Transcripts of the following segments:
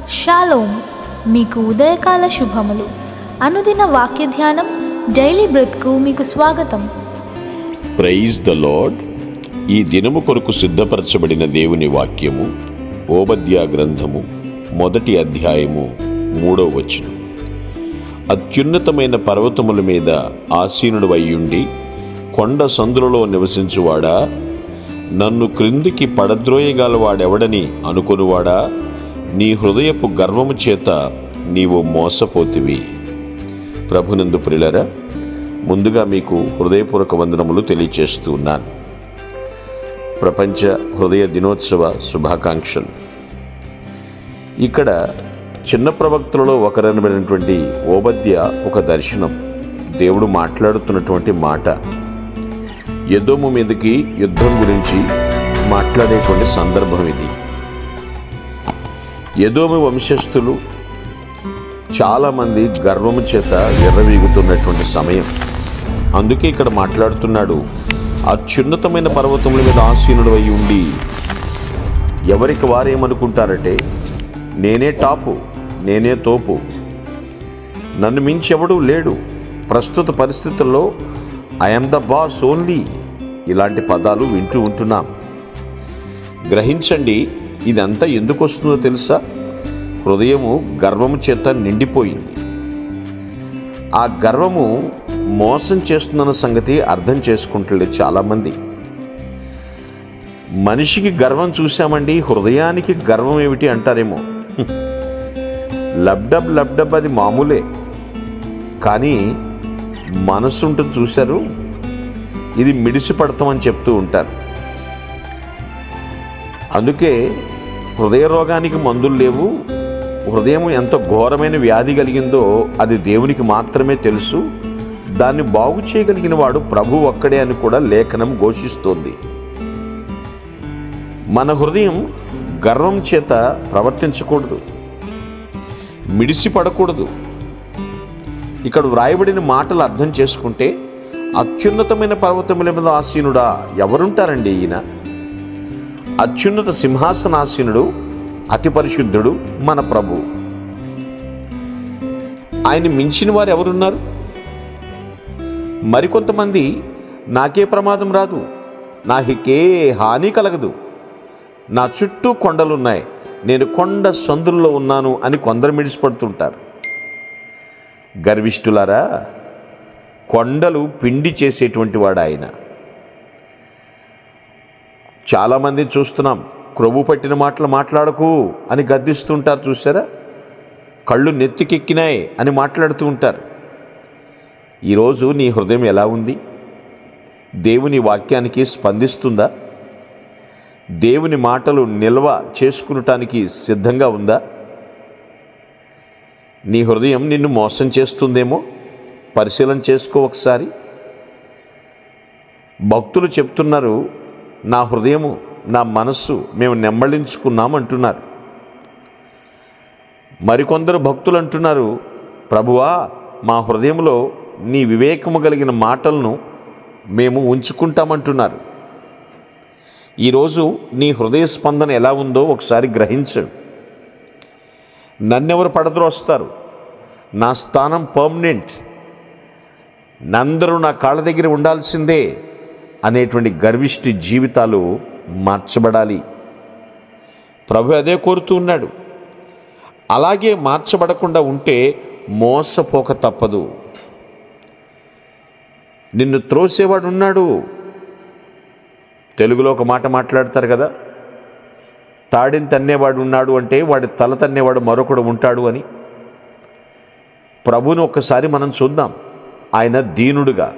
Shalom, మీకు ఉదయకాల శుభములు. అనుదిన వాక్య ధ్యానం డైలీ బ్రెత్కు మీకు స్వాగతం. Praise the lord. ఈ దినము కొరకు సిద్ధపరచబడిన దేవుని వాక్యము ఓబద్యా గ్రంథము 1వ అధ్యాయము 3వ వచనం. అత్యున్నతమైన పర్వతముల మీద ఆసీనుడు అయ్యుండి కొండ సందులలో నివసించువాడా, నన్ను క్రిందికి పడద్రోయగలవాడెవడని అనుకొనువాడా, నీ హృదయపు గర్వము చేత నీవు మోసపోతివి. ప్రభునందు ప్రియులారా, ముందుగా మీకు హృదయపూర్వక వందనములు తెలియచేస్తూ ఉన్నాను. ప్రపంచ హృదయ దినోత్సవ శుభాకాంక్షలు. ఇక్కడ చిన్న ప్రవక్తలలో ఒకరనబడినటువంటి ఓబద్యా ఒక దర్శనం, దేవుడు మాట్లాడుతున్నటువంటి మాట, ఎదోము మీదకి యుద్ధం గురించి మాట్లాడేటువంటి సందర్భం ఇది. ఎదోము వంశస్థులు చాలామంది గర్వము చేత ఎర్రవీగుతున్నటువంటి సమయం. అందుకే ఇక్కడ మాట్లాడుతున్నాడు, అత్యున్నతమైన పర్వతముల మీద ఆసీనుడు అయి ఉండి, ఎవరికి వారేమనుకుంటారంటే నేనే టాపు, నేనే తోపు, నన్ను మించెవడూ లేడు, ప్రస్తుత పరిస్థితుల్లో ఐఎమ్ ద బాస్ ఓన్లీ, ఇలాంటి పదాలు వింటూ ఉంటున్నాం. గ్రహించండి, ఇదంతా ఎందుకు వస్తుందో తెలుసా? హృదయము గర్వము చేత నిండిపోయింది. ఆ గర్వము మోసం చేస్తుందన్న సంగతి అర్థం చేసుకుంటలేదు చాలామంది. మనిషికి గర్వం చూసామండి, హృదయానికి గర్వం ఏమిటి అంటారేమో. లబ్డబ్ అది మామూలే, కానీ మనసు ఉంటుంది చూశారు, ఇది మిడిసి పడతామని చెప్తూ ఉంటారు. అందుకే హృదయ రోగానికి మందులు లేవు. హృదయం ఎంత ఘోరమైన వ్యాధి కలిగిందో అది దేవునికి మాత్రమే తెలుసు. దాన్ని బాగు చేయగలిగిన వాడు ప్రభు ఒక్కడే అని కూడా లేఖనం ఘోషిస్తోంది. మన హృదయం గర్వం చేత ప్రవర్తించకూడదు, మిడిసి పడకూడదు. ఇక్కడ వ్రాయబడిన మాటలు అర్థం చేసుకుంటే, అత్యున్నతమైన పర్వతముల మీద ఆసీనుడా, ఎవరుంటారండి ఈయన? అత్యున్నత సింహాసనాసీనుడు, అతి పరిశుద్ధుడు మన ప్రభు. ఆయన మించిన వారు ఎవరున్నారు? మరికొంతమంది నాకే ప్రమాదం రాదు, నాకే హాని కలగదు, నా చుట్టూ కొండలున్నాయి, నేను కొండ సందుల్లో ఉన్నాను అని కొందరు మిడిసిపడుతుంటారు. గర్విష్ఠులారా, కొండలు పిండి చేసేటువంటి వాడు ఆయన. చాలామంది చూస్తున్నాం, క్రొవ్వు పట్టిన మాటలు మాట్లాడకు అని గద్దిస్తుంటారు చూసారా? కళ్ళు నెత్తికెక్కినాయి అని మాట్లాడుతూ ఉంటారు. ఈరోజు నీ హృదయం ఎలా ఉంది? దేవుని వాక్యానికి స్పందిస్తుందా? దేవుని మాటలు నిల్వ చేసుకునటానికి సిద్ధంగా ఉందా? నీ హృదయం నిన్ను మోసం చేస్తుందేమో పరిశీలన చేసుకో ఒకసారి. భక్తులు చెప్తున్నారు, నా హృదయము, నా మనస్సు మేము నెమ్మళించుకున్నాం అంటున్నారు. మరికొందరు భక్తులు అంటున్నారు, ప్రభువా, మా హృదయంలో నీ వివేకము కలిగిన మాటలను మేము ఉంచుకుంటామంటున్నారు. ఈరోజు నీ హృదయ స్పందన ఎలా ఉందో ఒకసారి గ్రహించు. నన్నెవరు పడద్రోస్తారు? నా స్థానం పర్మనెంట్, నందరూ నా కాళ్ళ దగ్గర ఉండాల్సిందే అనేటువంటి గర్విష్టి జీవితాలు మార్చబడాలి. ప్రభు అదే కోరుతూ ఉన్నాడు. అలాగే మార్చబడకుండా ఉంటే మోసపోక తప్పదు. నిన్ను త్రోసేవాడు ఉన్నాడు. తెలుగులో ఒక మాట మాట్లాడతారు కదా, తాడిని తన్నేవాడు ఉన్నాడు అంటే వాడి తల తన్నేవాడు మరొకడు ఉంటాడు అని. ప్రభువుని ఒక్కసారి మనం చూద్దాం. ఆయన దీనుడుగా,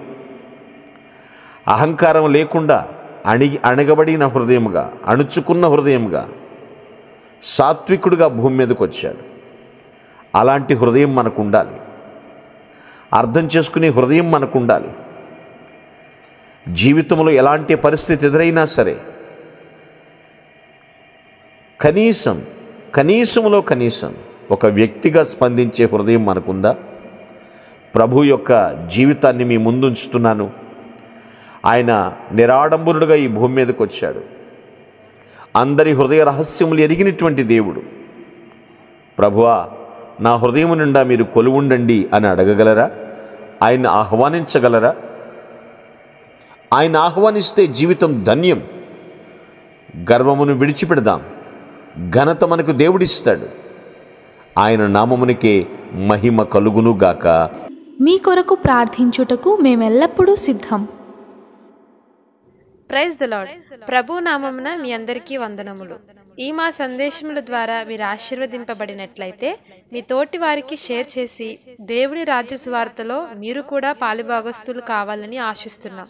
అహంకారం లేకుండా, అణగబడిన హృదయముగా, అణుచుకున్న హృదయముగా, సాత్వికుడుగా భూమి మీదకి వచ్చాడు. అలాంటి హృదయం మనకు ఉండాలి. అర్థం చేసుకునే హృదయం మనకు ఉండాలి. జీవితంలో ఎలాంటి పరిస్థితి ఎదురైనా సరే కనీసంలో కనీసం ఒక వ్యక్తిగా స్పందించే హృదయం మనకుందా? ప్రభు యొక్క జీవితాన్ని మీ ముందుంచుతున్నాను. ఆయన నిరాడంబరుడుగా ఈ భూమి మీదకి వచ్చాడు. అందరి హృదయ రహస్యములు ఎరిగినటువంటి దేవుడు. ప్రభువా, నా హృదయం నిండా మీరు కొలువుండండి అని అడగగలరా? ఆయన ఆహ్వానించగలరా? ఆయన ఆహ్వానిస్తే జీవితం ధన్యం. గర్వమును విడిచిపెడదాం. ఘనత మనకు దేవుడిస్తాడు. ఆయన నామమునికే మహిమ కలుగునుగాక. మీ కొరకు ప్రార్థించుటకు మేమెల్లప్పుడూ సిద్ధం. Praise the lord. ప్రభు నామమున మీ అందరికీ వందనములు. ఈ మా సందేశముల ద్వారా మీరు ఆశీర్వదింపబడినట్లయితే మీ తోటి వారికి షేర్ చేసి దేవుని రాజ్య సువార్తలో మీరు కూడా పాలుభాగస్తులు కావాలని ఆశిస్తున్నాం.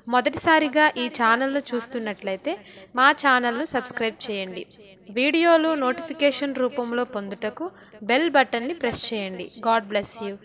మొదటిసారిగా ఈ ఛానల్ను చూస్తున్నట్లయితే మా ఛానల్ను సబ్స్క్రైబ్ చేయండి. వీడియోలు నోటిఫికేషన్ రూపంలో పొందుటకు బెల్ బటన్ని ప్రెస్ చేయండి. God bless you.